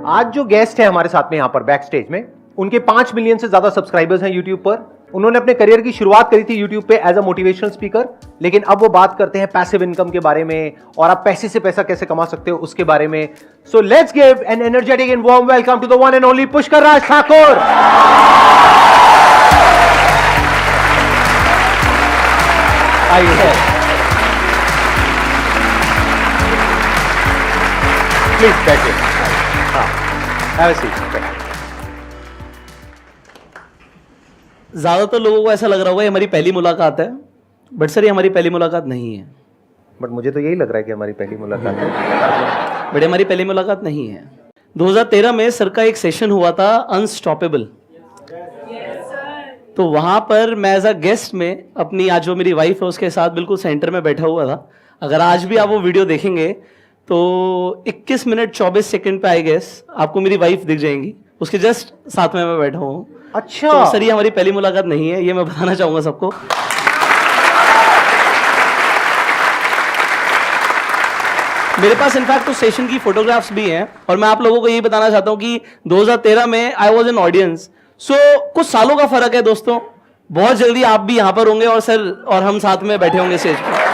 आज जो गेस्ट है हमारे साथ में यहाँ पर बैक स्टेज में, उनके 5 मिलियन से ज्यादा सब्सक्राइबर्स हैं यूट्यूब पर। उन्होंने अपने करियर की शुरुआत करी थी यूट्यूब पे एज अ मोटिवेशनल स्पीकर, लेकिन अब वो बात करते हैं पैसिव इनकम के बारे में और आप पैसे से पैसा कैसे कमा सकते हो उसके बारे में। So let's give an energetic and warm welcome to the one and only Pushkar Raj Thakur. आइए प्लीज बैठिए। हाँ, ज्यादातर लोगों को ऐसा लग रहा होगा ये हमारी पहली मुलाकात है, बट सर ये हमारी पहली मुलाकात नहीं है। बट मुझे तो यही लग रहा है कि हमारी पहली मुलाकात है। बट हमारी पहली मुलाकात नहीं है। 2013 में सर का एक सेशन हुआ था अनस्टॉपेबल, तो वहां पर मैं एज अ गेस्ट में अपनी आज जो मेरी वाइफ है उसके साथ बिल्कुल सेंटर में बैठा हुआ था। अगर आज भी आप वो वीडियो देखेंगे तो 21 मिनट 24 सेकंड पे आई गेस आपको मेरी वाइफ दिख जाएंगी, उसके जस्ट साथ में मैं बैठा हूँ। अच्छा, तो सर ये हमारी पहली मुलाकात नहीं है, ये मैं बताना चाहूंगा सबको। मेरे पास इनफैक्ट तो सेशन की फोटोग्राफ्स भी हैं और मैं आप लोगों को यही बताना चाहता हूँ कि 2013 में आई वॉज एन ऑडियंस। सो कुछ सालों का फर्क है दोस्तों, बहुत जल्दी आप भी यहां पर होंगे और सर और हम साथ में बैठे होंगे स्टेज पर।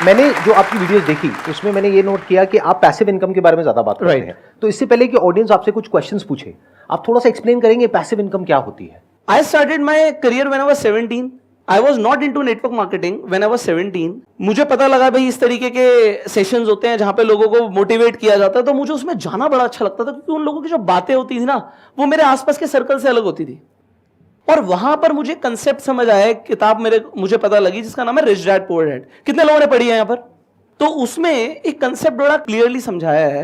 मैंने जो आपकी वीडियोस देखी उसमें मैंने ये नोट किया कि आप पैसिव इनकम के बारे में ज्यादा बात करते हैं। तो इससे पहले कि ऑडियंस आपसे कुछ क्वेश्चंस पूछे, आप थोड़ा सा एक्सप्लेन करेंगे पैसिव इनकम क्या होती है? I started my career when I was 17. I was not into network marketing when I was 17. मुझे पता लगा भाई इस तरीके के सेशंस होते हैं जहां पे लोगों को मोटिवेट किया जाता है, तो मुझे उसमें जाना बड़ा अच्छा लगता था क्योंकि उन लोगों की जो बातें होती थी ना वो मेरे आसपास के सर्कल से अलग होती थी। और वहां पर मुझे कंसेप्ट समझ आया, किताब मुझे पता लगी जिसका नाम है रिच डैड पुअर डैड। कितने लोगों ने पढ़ी है यहाँ पर? तो उसमें एक कंसेप्ट बड़ा क्लियरली समझाया है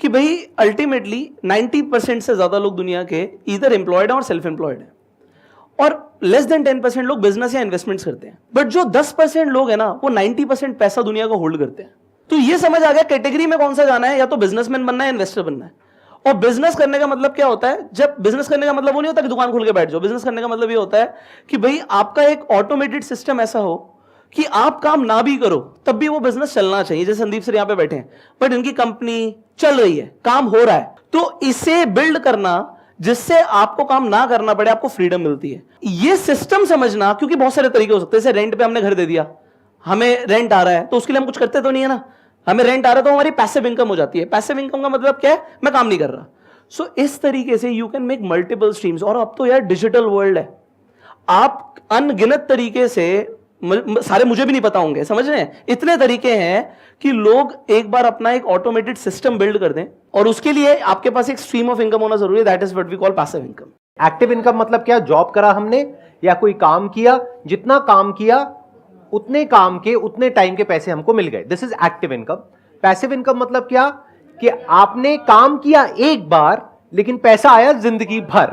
कि भाई अल्टीमेटली 90% से ज्यादा लोग दुनिया के इधर एम्प्लॉयड हैं और सेल्फ एम्प्लॉयड हैं, और लेस देन 10% लोग बिजनेस या इन्वेस्टमेंट्स करते हैं। बट जो 10% लोग हैं ना वो 90% पैसा दुनिया को होल्ड करते हैं। तो ये समझ आ गया कैटेगरी में कौन सा जाना है, या तो बिजनेसमैन बनना है, इन्वेस्टर बनना है। और बिजनेस करने का मतलब क्या होता है? जब बिजनेस करने का मतलब वो नहीं होता कि दुकान खोल के बैठ जाओ। बिजनेस करने का मतलब ये होता है कि भाई आपका एक ऑटोमेटेड सिस्टम ऐसा हो कि आप काम ना भी करो तब भी वो बिजनेस चलना चाहिए। जैसे संदीप सर यहाँ पे बैठे हैं, बट इनकी कंपनी चल रही है, काम हो रहा है, तो इसे बिल्ड करना जिससे आपको काम ना करना पड़े, आपको फ्रीडम मिलती है। ये सिस्टम समझना, क्योंकि बहुत सारे तरीके हो सकते हैं। जैसे रेंट पे हमने घर दे दिया, हमें रेंट आ रहा है, तो उसके लिए हम कुछ करते तो नहीं है ना, हमें रेंट आ रहा है तो हमारी पैसिव इनकम हो जाती है। पैसिव इनकम का मतलब क्या है? मैं काम नहीं कर रहा। सो इस तरीके से you can make multiple streams. और अब तो यार डिजिटल वर्ल्ड है, आप अनगिनत तरीके से, सारे मुझे भी नहीं पता होंगे, समझ रहे हैं, इतने तरीके हैं कि लोग एक बार अपना एक ऑटोमेटेड सिस्टम बिल्ड कर दें, और उसके लिए आपके पास एक स्ट्रीम ऑफ इनकम होना जरूरी है। That is what we call passive income. Active income मतलब क्या? जॉब करा हमने या कोई काम किया, जितना काम किया उतने काम के उतने टाइम के पैसे हमको मिल गए, this is active income. Passive income मतलब क्या कि आपने काम किया एक बार लेकिन पैसा आया जिंदगी भर।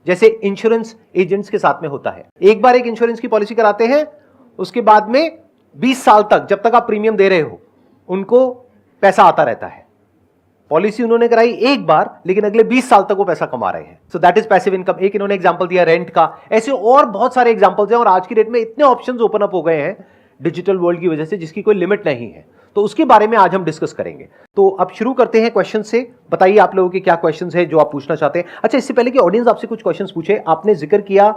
जैसे इंश्योरेंस एजेंट्स के साथ में होता है, एक बार एक इंश्योरेंस की पॉलिसी कराते हैं, उसके बाद में 20 साल तक जब तक आप प्रीमियम दे रहे हो उनको पैसा आता रहता है। पॉलिसी उन्होंने कराई एक बार लेकिन अगले 20 साल तक वो पैसा कमा रहे हैं। So that is passive income. एक इन्होंने एग्जांपल दिया रेंट का, ऐसे और बहुत सारे एग्जांपल्स हैं। और आज की डेट में इतने ऑप्शंस ओपन अप हो गए हैं डिजिटल वर्ल्ड की वजह से जिसकी कोई लिमिट नहीं है। तो उसके बारे में आज हम डिस्कस करेंगे। तो अब शुरू करते हैं क्वेश्चन से। बताइए आप लोगों के क्या क्वेश्चंस हैं जो आप पूछना चाहते हैं। अच्छा, इससे पहले कि ऑडियंस आपसे कुछ क्वेश्चंस पूछे, आपने जिक्र किया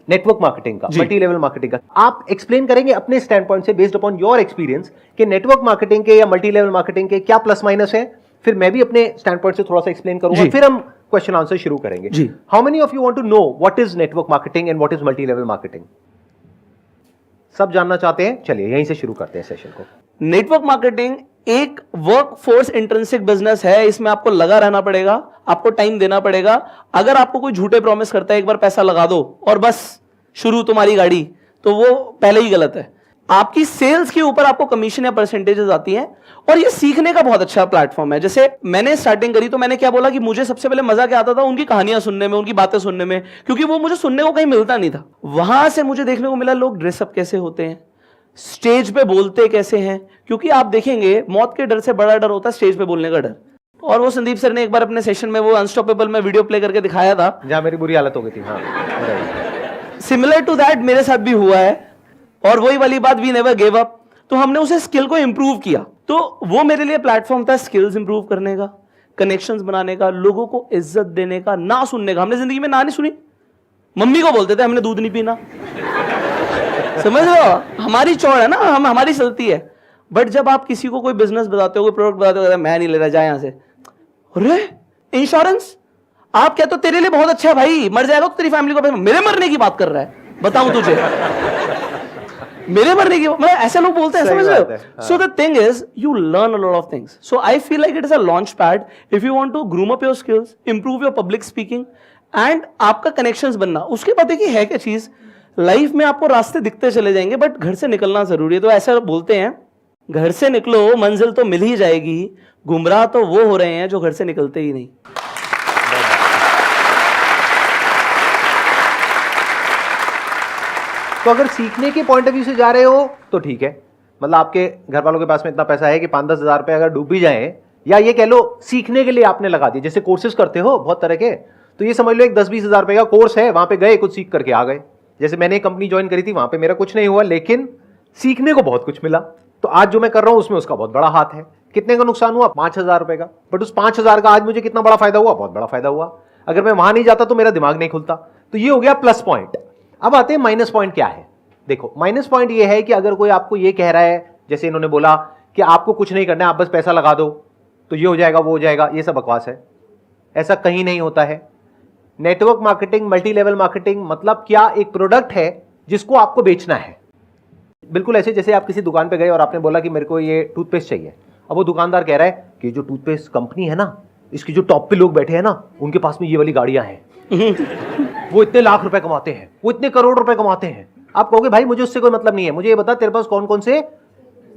नेटवर्क मार्केटिंग का, मल्टी लेवल मार्केटिंग का। आप एक्सप्लेन करेंगे अपने स्टैंड पॉइंट से, बेस्ड अपॉन योर एक्सपीरियंस, कि नेटवर्क मार्केटिंग के या मल्टी लेवल मार्केटिंग के क्या प्लस माइनस है। फिर मैं भी अपने स्टैंड पॉइंट से थोड़ा सा एक्सप्लेन करूंगा, फिर हम क्वेश्चन आंसर शुरू करेंगे। How many of you want to know what is network marketing and what is multi level marketing? सब जानना चाहते हैं? चलिए यहीं से शुरू करते हैं सेशन को। नेटवर्क मार्केटिंग एक वर्क फोर्स इंट्रिंसिक बिजनेस है। इसमें आपको लगा रहना पड़ेगा, आपको टाइम देना पड़ेगा। अगर आपको कोई झूठे प्रॉमिस करता है एक बार पैसा लगा दो और बस शुरू तुम्हारी गाड़ी, तो वो पहले ही गलत है। आपकी सेल्स के ऊपर आपको कमीशन या परसेंटेजेस आती हैं, और ये सीखने का बहुत अच्छा प्लेटफॉर्म है। जैसे मैंने स्टार्टिंग करी तो मैंने क्या बोला कि मुझे सबसे पहले मजा क्या आता था? उनकी कहानियां सुनने में, उनकी बातें सुनने में, क्योंकि वो मुझे सुनने को कहीं मिलता नहीं था। वहां से मुझे देखने को मिला लोग ड्रेसअप कैसे होते हैं, स्टेज पे बोलते कैसे हैं, क्योंकि आप देखेंगे मौत के डर से बड़ा डर होता है स्टेज पे बोलने का डर। और वो संदीप सर ने एक बार अपने सेशन में वो अनस्टॉपेबल में वीडियो प्ले करके दिखाया था, जहां मेरी बुरी हालत हो गई थी। हाँ, सिमिलर टू दैट मेरे साथ भी हुआ है। और वही वाली बात, वी नेवर गिव अप। तो हमने उसे स्किल को इंप्रूव किया। तो वो मेरे लिए प्लेटफॉर्म था स्किल्स इंप्रूव करने का, कनेक्शंस बनाने का, लोगों को इज्जत देने का, ना सुनने का। हमने जिंदगी में ना नहीं सुनी। मम्मी को बोलते थे हमने दूध नहीं पीना, समझ रहे हो? हमारी चौड़ है ना, हमारी चलती है। बट जब आप किसी को कोई बिजनेस बताते हो, कोई प्रोडक्ट बताते हो, मैं नहीं ले रहा, जा यहां से। अरे इंश्योरेंस, आप कहते हो तेरे लिए बहुत अच्छा है भाई, मर जाएगा तो तेरी फैमिली को, मेरे मरने की बात कर रहा है, बताऊं तुझे? मेरे मरने की, मतलब ऐसे लोग बोलते हैं, समझ रहे हो? So the thing is you learn a lot of things. So I feel like it is a launch pad if you want to groom up your skills, improve your public speaking and आपका connections बनना। उसके बाद देखिए है क्या चीज, life में आपको रास्ते दिखते चले जाएंगे, बट घर से निकलना जरूरी है। तो ऐसा बोलते हैं, घर से निकलो मंजिल तो मिल ही जाएगी, गुमराह तो वो हो रहे हैं जो घर से निकलते ही नहीं। तो अगर सीखने के पॉइंट ऑफ व्यू से जा रहे हो तो ठीक है, मतलब आपके घर वालों के पास में इतना पैसा है कि 5-10 हज़ार रुपए अगर डूब भी जाए, या ये कह लो सीखने के लिए आपने लगा दिया, जैसे कोर्सेज करते हो बहुत तरह के, तो ये समझ लो एक 10-20 हज़ार रुपए का कोर्स है, वहां पे गए, कुछ सीख करके आ गए। जैसे मैंने एक कंपनी ज्वाइन करी थी, वहां पे मेरा कुछ नहीं हुआ, लेकिन सीखने को बहुत कुछ मिला। तो आज जो मैं कर रहा हूं उसमें उसका बहुत बड़ा हाथ है। कितने का नुकसान हुआ? 5,000 रुपए का, बट उस 5,000 का आज मुझे कितना बड़ा फायदा हुआ? बहुत बड़ा फायदा हुआ। अगर मैं वहां नहीं जाता तो मेरा दिमाग नहीं खुलता। तो ये हो गया प्लस पॉइंट। अब आते हैं माइनस पॉइंट क्या है। देखो माइनस पॉइंट ये है कि अगर कोई आपको ये कह रहा है, जैसे इन्होंने बोला कि आपको कुछ नहीं करना है, आप बस पैसा लगा दो तो ये हो जाएगा, वो हो जाएगा, ये सब बकवास है। ऐसा कहीं नहीं होता है। Network marketing, multi level marketing मतलब क्या? एक प्रोडक्ट है जिसको आपको बेचना है। बिल्कुल ऐसे जैसे आप किसी दुकान पे गए और आपने बोला कि मेरे को ये टूथपेस्ट चाहिए। अब वो दुकानदार कह रहा है कि जो टूथपेस्ट कंपनी है ना, इसकी जो टॉप पे लोग बैठे हैं ना, उनके पास में ये वाली गाड़ियां हैं वो इतने लाख रुपए कमाते हैं, वो इतने करोड़ रुपए कमाते हैं। आप कहोगे भाई मुझे उससे कोई मतलब नहीं है, मुझे ये बता तेरे पास कौन कौन से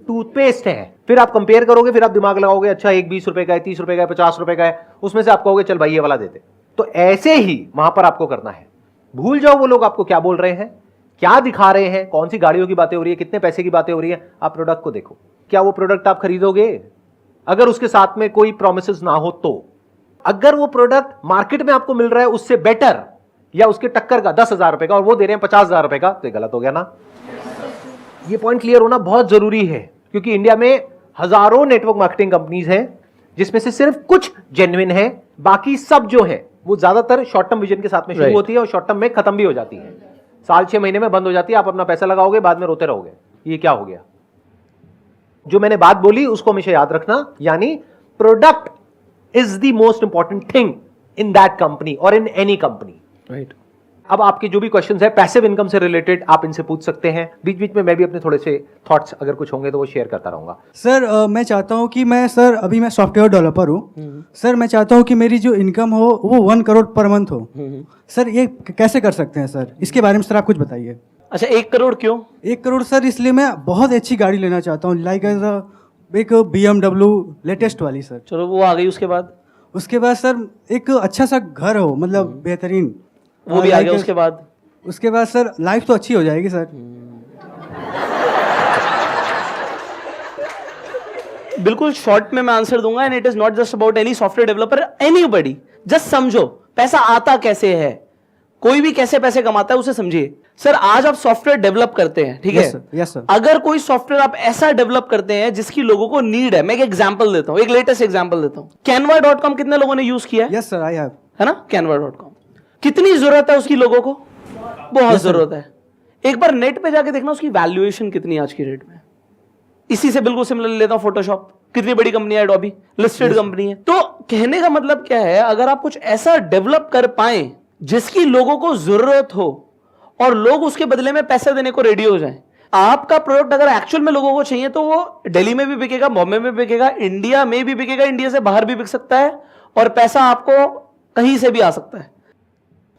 टूथपेस्ट है। फिर आप कंपेयर करोगे, फिर आप दिमाग लगाओगे, अच्छा एक 20 रुपए का है, 30 रुपए का है, 50 रुपए का है, उसमें से आप कहोगे चल भाई ये वाला देते। तो ऐसे ही वहां पर आपको करना है। भूल जाओ वो लोग आपको क्या बोल रहे हैं, क्या दिखा रहे हैं, कौन सी गाड़ियों की बातें हो रही है, कितने पैसे की बातें हो रही है। आप प्रोडक्ट को देखो, क्या वो प्रोडक्ट आप खरीदोगे? अगर उसके साथ में कोई प्रोमिसेस ना हो तो। अगर वो प्रोडक्ट मार्केट में आपको मिल रहा है उससे बेटर या उसके टक्कर का 10,000 रुपए का और वो दे रहे हैं 50,000 रुपए का, तो ये गलत हो गया ना। ये पॉइंट क्लियर होना बहुत जरूरी है, क्योंकि इंडिया में हजारों नेटवर्क मार्केटिंग कंपनीज हैं जिसमें से सिर्फ कुछ जेन्युइन है, बाकी सब जो है वो ज्यादातर शॉर्ट टर्म विजन के साथ में शुरू होती है और शॉर्ट टर्म में खत्म भी हो जाती है। साल 6 महीने में बंद हो जाती है। आप अपना पैसा लगाओगे, बाद में रोते रहोगे ये क्या हो गया। जो मैंने बात बोली उसको हमेशा याद रखना, यानी product is the most important thing in that company और इन एनी कंपनी। राइट। अब आपके जो भी क्वेश्चंस है पैसिव इनकम से रिलेटेड आप इनसे पूछ सकते हैं। बीच बीच में मैं भी अपने थोड़े से थॉट्स अगर कुछ होंगे तो वो शेयर करता रहूंगा। सर मैं चाहता हूँ कि अभी मैं सॉफ्टवेयर डेवलपर हूँ सर। मैं चाहता हूँ कि मेरी जो इनकम हो वो 1 करोड़ पर मंथ हो। सर ये कैसे कर सकते हैं सर? इसके बारे में सर आप कुछ बताइए। अच्छा 1 करोड़ क्यों? 1 करोड़ सर इसलिए मैं बहुत अच्छी गाड़ी लेना चाहता हूँ, लाइक एक BMW लेटेस्ट वाली सर। चलो वो आ गई, उसके बाद सर एक अच्छा सा घर हो, मतलब बेहतरीन, वो भी आ गया। उसके बाद सर लाइफ तो अच्छी हो जाएगी सर। बिल्कुल शॉर्ट में मैं आंसर दूंगा, and it is not just about any software developer, anybody. Just समझो पैसा आता कैसे है, कोई भी कैसे पैसे कमाता है उसे समझिए। सर आज आप सॉफ्टवेयर डेवलप करते हैं, ठीक है? Yes sir. अगर कोई सॉफ्टवेयर आप ऐसा डेवलप करते हैं जिसकी लोगों को नीड है, मैं एक एग्जांपल देता हूं, एक लेटेस्ट एग्जांपल देता हूं। canva.com कितने लोगों ने यूज किया है? Yes sir I have. है ना? canva.com कितनी जरूरत है उसकी लोगों को? बहुत जरूरत है। एक बार नेट पे जाके देखना उसकी वैल्यूएशन कितनी आज की रेट में। इसी से बिल्कुल सिमिलर लेता हूं फोटोशॉप, कितनी बड़ी कंपनी है, एडोबी लिस्टेड कंपनी है। तो कहने का मतलब क्या है, अगर आप कुछ ऐसा डेवलप कर पाए जिसकी लोगों को जरूरत हो और लोग उसके बदले में पैसे देने को रेडी हो जाएं, आपका प्रोडक्ट अगर एक्चुअल में लोगों को चाहिए तो वो दिल्ली में भी बिकेगा, बॉम्बे में बिकेगा, इंडिया में भी बिकेगा, इंडिया से बाहर भी बिक सकता है, और पैसा आपको कहीं से भी आ सकता है।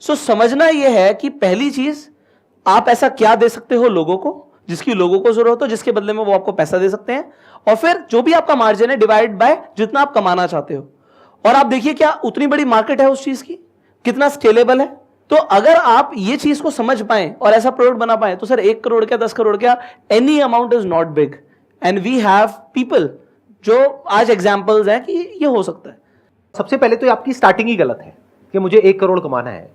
सो समझना यह है कि पहली चीज, आप ऐसा क्या दे सकते हो लोगों को जिसकी लोगों को जरूरत हो, जिसके बदले में वो आपको पैसा दे सकते हैं, और फिर जो भी आपका मार्जिन है डिवाइड बाय जितना आप कमाना चाहते हो। और आप देखिए क्या उतनी बड़ी मार्केट है उस चीज की, कितना स्केलेबल है। तो अगर आप ये चीज को समझ पाए और ऐसा प्रोडक्ट बना पाए तो सर 1 करोड़ क्या 10 करोड़ क्या, any amount is not big, and we have people जो आज एग्जांपल्स हैं कि ये हो सकता है। सबसे पहले तो आपकी स्टार्टिंग ही गलत है कि मुझे 1 करोड़ कमाना है।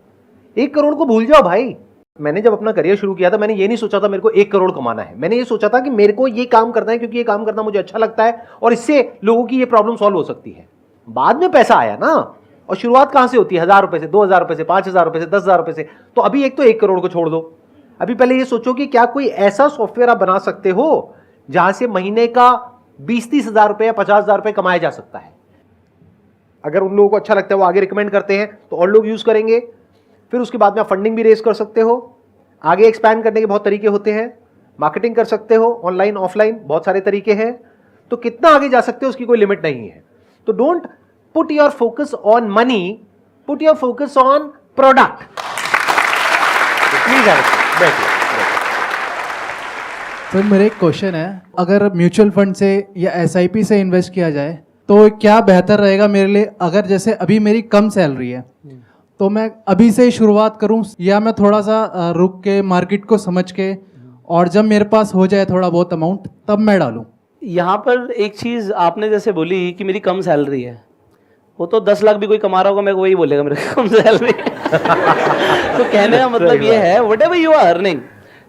1 करोड़ को भूल जाओ भाई, मैंने जब अपना करियर शुरू किया था, मैंने ये नहीं सोचा था मेरे को 1 करोड़ कमाना है। मैंने ये सोचा था कि मेरे को ये काम करना है क्योंकि ये काम करना मुझे अच्छा लगता है और इससे लोगों की ये प्रॉब्लम सॉल्व हो सकती है। बाद में पैसा आया ना, और शुरुआत कहां से होती है? 1000 रुपए से, 2000 रुपए से, 5000 रुपए से, 10,000 रुपए से। तो अभी एक तो 1 करोड़ को छोड़ दो, अभी पहले ये सोचो कि क्या कोई ऐसा सॉफ्टवेयर आप बना सकते हो जहां से महीने का 20-30 हजार रुपए या 50,000 रुपए कमाया जा सकता है। अगर उन लोगों को अच्छा लगता है, वो आगे रिकमेंड करते हैं, तो और लोग यूज करेंगे। फिर उसके बाद में आप फंडिंग भी रेज कर सकते हो। आगे एक्सपैंड करने के बहुत तरीके होते हैं, मार्केटिंग कर सकते हो, ऑनलाइन ऑफलाइन बहुत सारे तरीके हैं। तो कितना आगे जा सकते हो उसकी कोई लिमिट नहीं है। तो don't put your focus on money, put your focus on product. Please बैठिए। सर मेरा एक क्वेश्चन है, अगर म्यूचुअल फंड से या एसआईपी से इन्वेस्ट किया जाए तो क्या बेहतर रहेगा मेरे लिए? अगर जैसे अभी मेरी कम सैलरी है तो मैं अभी से ही शुरुआत करूं, या मैं थोड़ा सा रुक के मार्केट को समझ के और जब मेरे पास हो जाए थोड़ा बहुत अमाउंट तब मैं डालूं? यहाँ पर एक चीज़ आपने जैसे बोली कि मेरी कम सैलरी है, वो तो 10 लाख भी कोई कमा रहा होगा मेरे को वही बोलेगा मेरे को कम सैलरी। तो कहने का मतलब ये है whatever you are earning,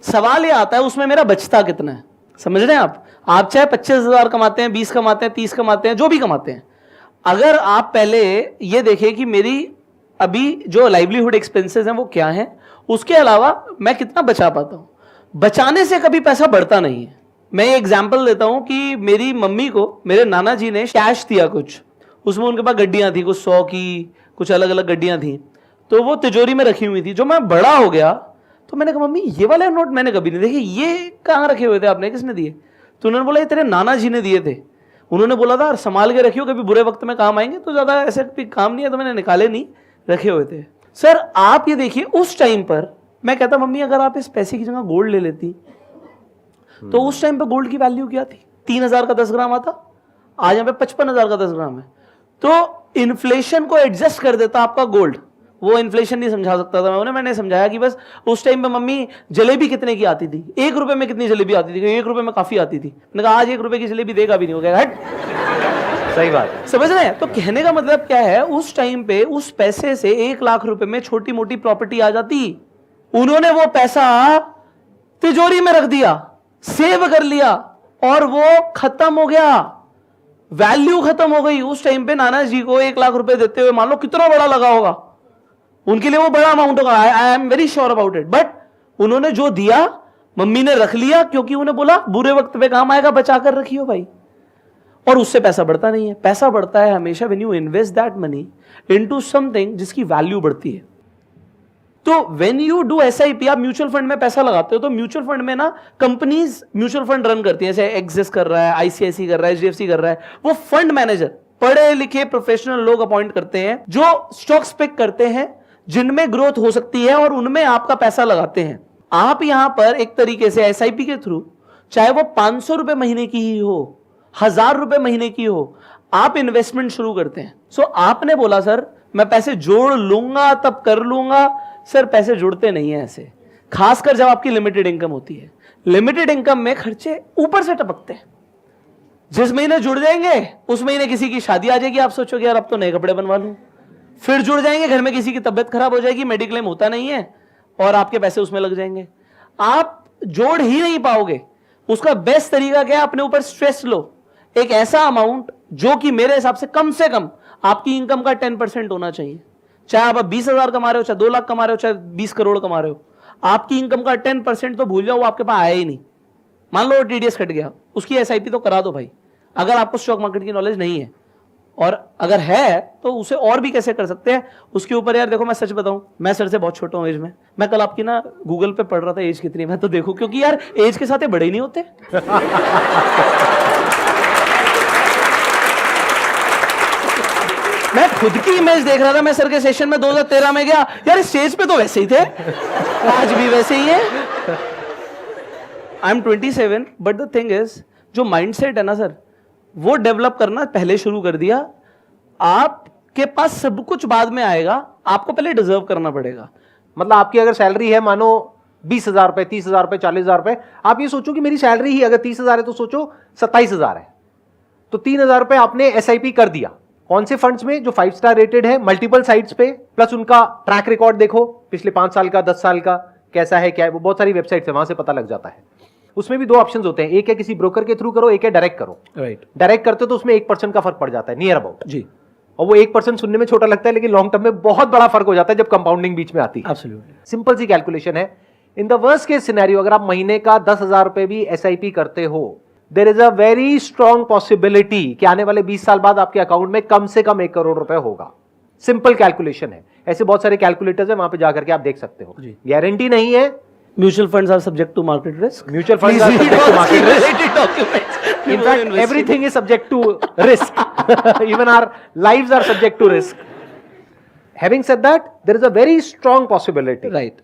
सवाल ये आता है उसमें मेरा बचता कितना है। समझ रहे हैं आप चाहे 25,000 कमाते हैं, 20 कमाते हैं, 30 कमाते हैं, जो भी कमाते हैं, अगर आप पहले ये देखें कि मेरी अभी जो लाइवलीहुड एक्सपेंसेस हैं वो क्या हैं, उसके अलावा मैं कितना बचा पाता हूँ। बचाने से कभी पैसा बढ़ता नहीं है। मैं ये एग्जाम्पल देता हूँ कि मेरी मम्मी को मेरे नाना जी ने कैश दिया कुछ, उसमें उनके पास गड्डियाँ थी, कुछ 100 की, कुछ अलग अलग गड्डियाँ थी, तो वो तिजोरी में रखी हुई थी। जो मैं बड़ा हो गया तो मैंने कहा मम्मी ये वाले नोट मैंने कभी नहीं देखे, ये कहाँ रखे हुए थे आपने, किसने दिए? तो उन्होंने बोला ये तेरे नाना जी ने दिए थे, उन्होंने बोला था संभाल के रखियो कभी बुरे वक्त में काम आएंगे। तो ज़्यादा ऐसे काम नहीं है तो मैंने निकाले नहीं, रखे हुए थे। सर आप ये देखिए उस टाइम पर मैं कहता मम्मी अगर आप इस पैसे की जगह गोल्ड ले लेती तो उस टाइम पर गोल्ड की वैल्यू क्या थी? 3,000 का 10 ग्राम आता, आज यहाँ पे 55,000 का 10 ग्राम है। तो इन्फ्लेशन को एडजस्ट कर देता आपका गोल्ड। वो इन्फ्लेशन नहीं समझा सकता था मैंने समझाया कि बस उस टाइम पे मम्मी जलेबी कितने की आती थी, 1 रुपए में कितनी जलेबी आती थी? 1 रुपए में काफी आती थी। मैंने कहा आज 1 रुपए की जलेबी देगा भी नहीं, हो गया हट। सही बात है। समझ रहे हैं? तो कहने का मतलब क्या है, उस टाइम पे उस पैसे से 1 लाख रुपए में छोटी मोटी प्रॉपर्टी आ जाती। उन्होंने वो पैसा तिजोरी में रख दिया, सेव कर लिया और वो खत्म हो गया, वैल्यू खत्म हो गई। उस टाइम पे नाना जी को 1 लाख रुपए देते हुए मान लो कितना बड़ा लगा होगा, उनके लिए वो बड़ा अमाउंट होगा, I am very sure about it. But उन्होंने जो दिया मम्मी ने रख लिया, क्योंकि उन्हें बोला बुरे वक्त पे काम आएगा, बचा कर रखियो भाई। और उससे पैसा बढ़ता नहीं है। पैसा बढ़ता है हमेशा when you invest that money into something जिसकी वैल्यू बढ़ती है। तो व्हेन यू डू एसआईपी, आप म्यूचुअल फंड में पैसा लगाते हो तो म्यूचुअल फंड में ना कंपनीज म्यूचुअल फंड रन करती है, जैसे एक्सिस कर रहा है, आईसीआईसी कर रहा है, एचडीएफसी कर रहा है। वो फंड मैनेजर पढ़े लिखे प्रोफेशनल लोग अपॉइंट करते हैं जो स्टॉक्स पिक करते हैं जिनमें ग्रोथ हो सकती है और उनमें आपका पैसा लगाते हैं। आप यहां पर एक तरीके से एसआईपी के थ्रू, चाहे वो 500 रुपए महीने की ही हो, 1000 रुपए महीने की हो, आप इन्वेस्टमेंट शुरू करते हैं। सो आपने बोला सर मैं पैसे जोड़ लूंगा तब कर लूंगा। सर पैसे जुड़ते नहीं है ऐसे, खासकर जब आपकी लिमिटेड इनकम होती है। लिमिटेड इनकम में खर्चे ऊपर से टपकते हैं। जिस महीने जुड़ जाएंगे उस महीने किसी की शादी आ जाएगी, आप सोचोगे यार अब तो नए कपड़े बनवा लूं। फिर जुड़ जाएंगे, घर में किसी की तबियत खराब हो जाएगी, मेडिक्लेम होता नहीं है और आपके पैसे उसमें लग जाएंगे। आप जोड़ ही नहीं पाओगे। उसका बेस्ट तरीका क्या है, अपने ऊपर स्ट्रेस लो। एक ऐसा अमाउंट जो कि मेरे हिसाब से कम आपकी इनकम का 10% होना चाहिए। चाहे आप 20,000 कमा रहे हो, चाहे 2 लाख कमा रहे हो, चाहे 20 करोड़ कमा रहे हो, आपकी इनकम का 10% तो भूल जाओ, वो आपके पास आया ही नहीं। मान लो टीडीएस कट गया, उसकी एसआईपी तो करा दो भाई, अगर आपको स्टॉक मार्केट की नॉलेज नहीं है। और अगर है तो उसे और भी कैसे कर सकते हैं उसके ऊपर। यार देखो मैं सच बताऊं, मैं सर से बहुत छोटा हूं एज में। मैं कल आपकी ना गूगल पे पढ़ रहा था एज कितनी, मैं तो देखो क्योंकि यार एज के साथ बड़े ही नहीं होते। मैं खुद की इमेज देख रहा था, मैं सर के सेशन में 2013 में गया, यार स्टेज पे तो वैसे ही थे, आज भी वैसे ही है। I am 27 but the thing is जो माइंडसेट है ना सर, वो डेवलप करना पहले शुरू कर दिया। आपके पास सब कुछ बाद में आएगा, आपको पहले डिजर्व करना पड़ेगा। मतलब आपकी अगर सैलरी है मानो 20,000 रुपए, 30,000 रुपए, 40,000 रुपए, आप ये सोचो कि मेरी सैलरी ही अगर 30,000 है तो सोचो 27,000 है, तो 3,000 रुपए आपने एसआईपी कर दिया। कौन से फंड्स में? जो 5 स्टार रेटेड है, मल्टीपल साइट्स पे, प्लस उनका ट्रैक रिकॉर्ड देखो पिछले 5 साल का, 10 साल का, कैसा है क्या है, वो बहुत सारी वेबसाइट्स है, वहां से पता लग जाता है। उसमें भी दो ऑप्शंस होते हैं, एक है किसी ब्रोकर के थ्रू करो, एक है डायरेक्ट करो। राइट, डायरेक्ट करते हो तो उसमें 1% का फर्क पड़ जाता है, नियर अबाउट जी, और वो 1% सुनने में छोटा लगता है, लेकिन लॉन्ग टर्म में बहुत बड़ा फर्क हो जाता है जब कंपाउंडिंग बीच में आती है। एब्सोल्युटली। सिंपल सी कैलकुलेशन है। In the worst case scenario, अगर आप महीने का 10,000 रुपए भी SIP करते हो, there is a very strong possibility कि आने वाले 20 साल बाद आपके अकाउंट में कम से कम 1 करोड़ रुपए होगा। सिंपल कैलकुलेशन है। ऐसे बहुत सारे कैलकुलेटर्स है, वहां पे जाकर के आप देख सकते हो। गारंटी नहीं है। Mutual funds are subject to market risk. Mutual funds are subject to market risk. In fact, everything is subject to risk. Even our lives are subject to risk. Having said that, there is a very strong possibility. Right,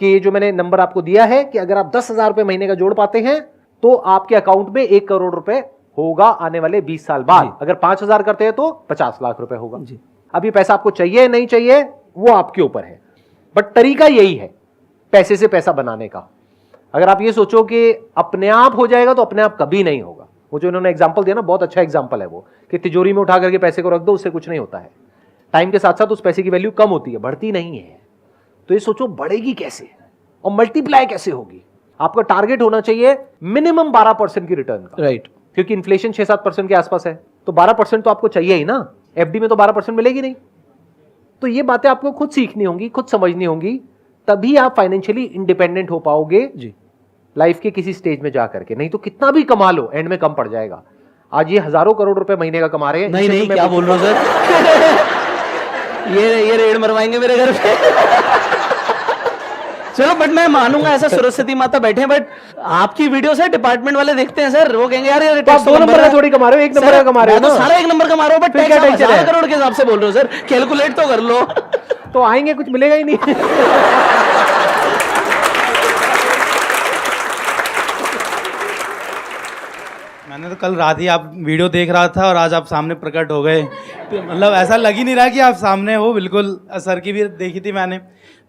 कि ये जो मैंने number आपको दिया है कि अगर आप 10,000 रुपए महीने का जोड़ पाते हैं तो आपके अकाउंट में 1 करोड़ रुपए होगा आने वाले 20 साल बाद। अगर 5,000 करते हैं तो 50 लाख रुपए होगा। जी। अब ये पैसा आपको चाहिए नहीं चाहिए वो आपके ऊपर है, बट तरीका यही है पैसे से पैसा बनाने का। अगर आप ये सोचो कि अपने आप हो जाएगा तो अपने आप कभी नहीं होगा। वो जो इन्होंने एग्जांपल दिया ना, बहुत अच्छा एग्जांपल है वो, कि तिजोरी में उठा करके पैसे को रख दो, उससे कुछ नहीं होता है। टाइम के साथ साथ उस पैसे की वैल्यू कम होती है, बढ़ती नहीं है। तो ये सोचो बढ़ेगी कैसे और मल्टीप्लाई कैसे होगी। आपका टारगेट होना चाहिए मिनिमम 12% की रिटर्न का। राइट, क्योंकि इन्फ्लेशन 6-7% के आसपास है, तो 12% तो आपको चाहिए ही ना। FD में तो 12% मिलेगी नहीं। तो ये बातें आपको खुद सीखनी होंगी, खुद समझनी होंगी, तभी आप फाइनेंशियली इंडिपेंडेंट हो पाओगे जी, लाइफ के किसी स्टेज में जाकर के। नहीं तो कितना भी कमा लो, एंड में कम पड़ जाएगा। आज ये हजारों करोड़ रुपए महीने का कमा रहे हैं। नहीं इससे नहीं, तो क्या बोल रहे हो सर? ये रेड मरवाएंगे मेरे घर पे। चलो, बट मैं मानूंगा ऐसा सरस्वती माता बैठे हैं, बट आपकी वीडियो से डिपार्टमेंट वाले देखते हैं सर, वो कहेंगे यार ये तो आप 2 नंबर का थोड़ी कमा रहे हो, 1 नंबर का कमा रहे हो तो ना। सारा 1 नंबर कमा रहे हो, बट फिर क्या टेंशन है? 1000 करोड़ के हिसाब से बोल रहे हो सर, कैलकुलेट तो कर लो। तो आएंगे, कुछ मिलेगा ही नहीं। मैंने तो कल रात ही आप वीडियो देख रहा था और आज आप सामने प्रकट हो गए, तो मतलब ऐसा लग ही नहीं रहा कि आप सामने हो। बिल्कुल, सर की भी देखी थी मैंने।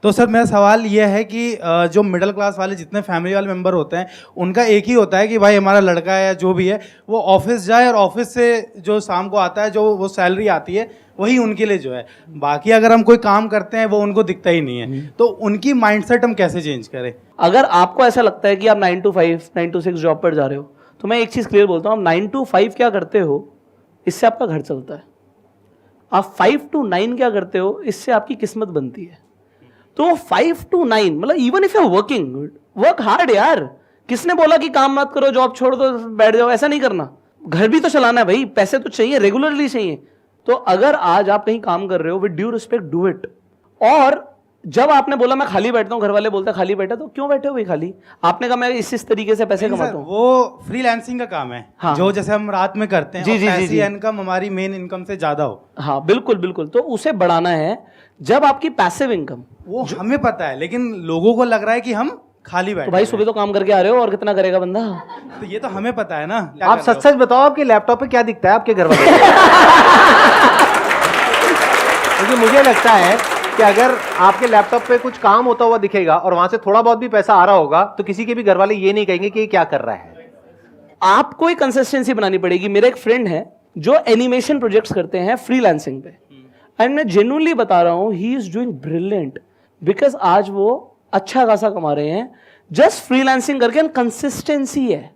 तो सर मेरा सवाल ये है कि जो मिडिल क्लास वाले जितने फैमिली वाले मेंबर होते हैं, उनका एक ही होता है कि भाई हमारा लड़का है या जो भी है वो ऑफिस जाए और ऑफिस से जो शाम को आता है, जो वो सैलरी आती है वही उनके लिए जो है। बाकी अगर हम कोई काम करते हैं वो उनको दिखता ही नहीं है। तो उनकी माइंडसेट हम कैसे चेंज करें? अगर आपको ऐसा लगता है कि आप 9 to 5, 9 to 6 जॉब पर जा रहे हो, तो मैं एक चीज़ क्लियर बोलता हूँ, आप 9 to 5 क्या करते हो, इससे आपका घर चलता है। आप 5 to 9 क्या करते हो, इससे आपकी किस्मत बनती है। तो 5 to 9 मतलब even if you are working, work hard यार। किसने बोला कि काम मत करो, जॉब छोड़ दो, बैठ जाओ? ऐसा नहीं करना। घर भी तो चलाना है भाई, पैसे तो चाहिए, रेगुलरली चाहिए। तो अगर आज आप कहीं काम कर रहे हो, with due respect do it. और जब आपने बोला मैं खाली बैठता हूँ, घर वाले बोलते हैं खाली बैठा, तो क्यों बैठे हो भाई खाली? आपने कहा मैं इस तरीके से पैसे कमाता हूँ। वो फ्रीलांसिंग का काम है। हाँ। जो जैसे हम रात में करते हैं, जी, जी, जी, जी। इनकम हमारी मेन इनकम से ज्यादा हो। हाँ बिल्कुल बिल्कुल, तो उसे बढ़ाना है। जब आपकी पैसिव इनकम, वो हमें पता है, लेकिन लोगों को लग रहा है कि हम खाली बैठे तो भाई हैं। सुबह तो काम करके आ रहे हो, और कितना करेगा बंदा? तो ये तो हमें पता है ना। आप सच सच बताओ, आपके लैपटॉप पे क्या दिखता है आपके घर वाले? क्योंकि मुझे लगता है कि अगर आपके लैपटॉप पे कुछ काम होता हुआ दिखेगा और वहां से थोड़ा बहुत भी पैसा आ रहा होगा, तो किसी के भी घर वाले ये नहीं कहेंगे कि ये क्या कर रहा है। आपको एक कंसिस्टेंसी बनानी पड़ेगी। मेरा एक फ्रेंड है जो एनिमेशन प्रोजेक्ट्स करते हैं फ्रीलांसिंग पे, एंड मैं जेन्युइनली बता रहा हूं, he is doing brilliant, because आज वो अच्छा खासा कमा रहे हैं जस्ट फ्रीलांसिंग करके। कंसिस्टेंसी है,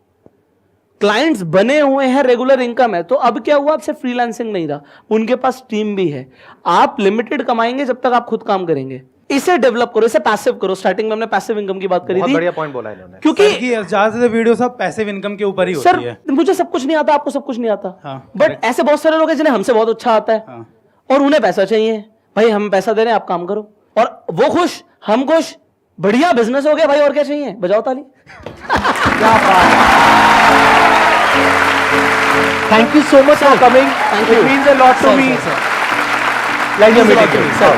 क्लाइंट्स बने हुए हैं, रेगुलर इनकम है। तो अब क्या हुआ, अब सिर्फ फ्रीलांसिंग नहीं रहा, उनके पास टीम भी है। आप लिमिटेड कमाएंगे जब तक आप खुद काम करेंगे। इसे डेवलप करो, इसे पैसिव करो। स्टार्टिंग में हमने पैसिव इनकम की बात करी बहुत थी, बढ़िया पॉइंट बोला इन्होंने। क्योंकि ज्यादातर वीडियो सब पैसिव इनकम के ऊपर ही सर होती है। मुझे सब कुछ नहीं आता, आपको सब कुछ नहीं आता, हाँ, बट ऐसे बहुत सारे लोग हैं जिन्हें हमसे बहुत अच्छा आता है। हाँ। और उन्हें पैसा चाहिए, भाई हम पैसा दे रहे हैं, आप काम करो, और वो खुश, हम खुश, बढ़िया बिजनेस हो गया भाई। और क्या चाहिए? बजाओ ताली। क्या बात है। Thank you so much for coming. Thank It you. means a lot to Sir, me. sir, Pleasure Means a lot meeting to you. me, sir.